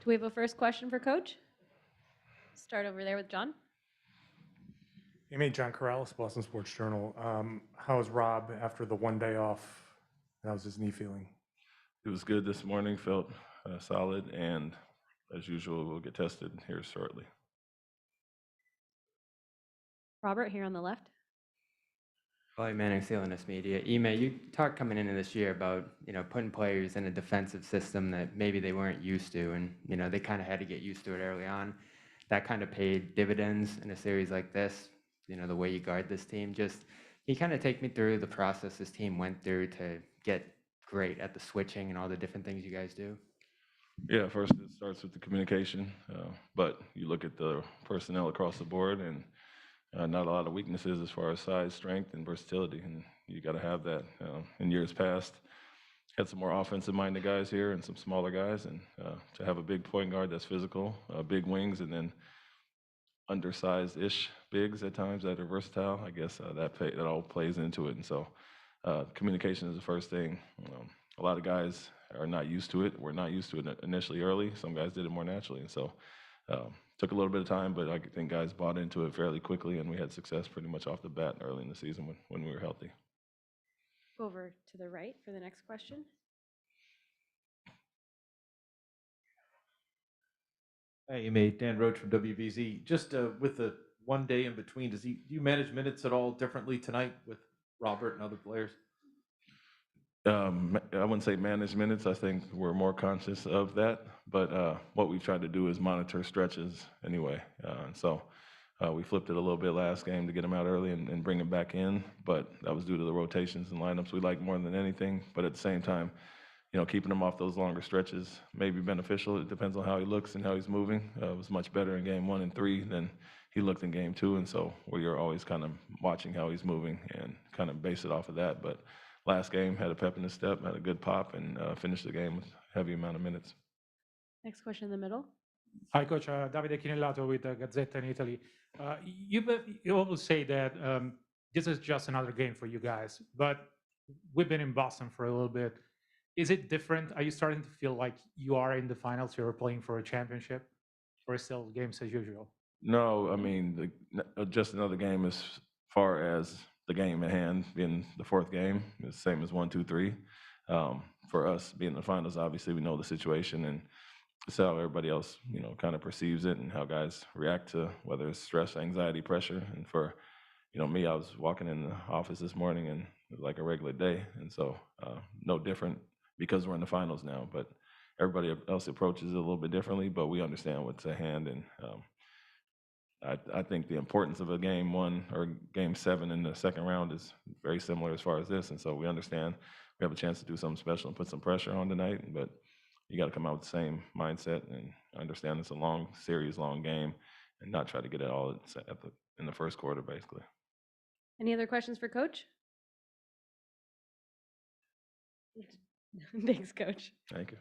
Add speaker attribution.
Speaker 1: Do we have a first question for Coach? Start over there with John.
Speaker 2: Ime, John Corrales, Boston Sports Journal. How is Rob after the 1 day off? How's his knee feeling?
Speaker 3: It was good this morning, felt solid, and as usual, we'll get tested here shortly.
Speaker 1: Robert here on the left.
Speaker 4: Hi, Manning, CLNS Media. Ime, you talked coming into this year about, putting players in a defensive system that maybe they weren't used to, and, they kind of had to get used to it early on. That kind of paid dividends in a series like this, the way you guard this team. Just, can you kind of take me through the process this team went through to get great at the switching and all the different things you guys do?
Speaker 3: Yeah, first it starts with the communication, but you look at the personnel across the board, and not a lot of weaknesses as far as size, strength, and versatility, and you got to have that. In years past, had some more offensive-minded guys here and some smaller guys, and to have a big point guard that's physical, big wings, and then undersized-ish bigs at times that are versatile, I guess that all plays into it. And so communication is the first thing. A lot of guys are not used to it. We're not used to it initially early. Some guys did it more naturally. And so took a little bit of time, but I think guys bought into it fairly quickly, and we had success pretty much off the bat early in the season when we were healthy.
Speaker 1: Go over to the right for the next question.
Speaker 5: Hey, Ime, Dan Roach from WBZ. Just with the 1 day in between, do you manage minutes at all differently tonight with Robert and other players?
Speaker 3: I wouldn't say manage minutes. I think we're more conscious of that. But what we tried to do is monitor stretches anyway. And so we flipped it a little bit last game to get him out early and bring him back in. But that was due to the rotations and lineups we like more than anything. But at the same time, keeping him off those longer stretches may be beneficial. It depends on how he looks and how he's moving. It was much better in game 1 and 3 than he looked in game 2. And so we are always kind of watching how he's moving and kind of base it off of that. But last game had a pep in his step, had a good pop, and finished the game with a heavy amount of minutes.
Speaker 1: Next question in the middle.
Speaker 6: Hi, Coach. Davide Chinellato with Gazzetta in Italy. You always say that this is just another game for you guys, but we've been in Boston for a little bit. Is it different? Are you starting to feel like you are in the finals, you're playing for a championship, or still games as usual?
Speaker 3: No, I mean, just another game as far as the game at hand being the 4th game. It's the same as 1, 2, 3. For us being in the finals, obviously we know the situation, and it's how everybody else, kind of perceives it and how guys react to whether it's stress, anxiety, pressure. And for, me, I was walking in the office this morning and it was like a regular day. And so no different because we're in the finals now, but everybody else approaches it a little bit differently, but we understand what's at hand. And I think the importance of a game 1 or game 7 in the second round is very similar as far as this. And so we understand we have a chance to do something special and put some pressure on tonight, but you got to come out with the same mindset and understand it's a long series, long game, and not try to get it all in the first quarter, basically.
Speaker 1: Any other questions for Coach? Thanks, Coach.
Speaker 3: Thank you.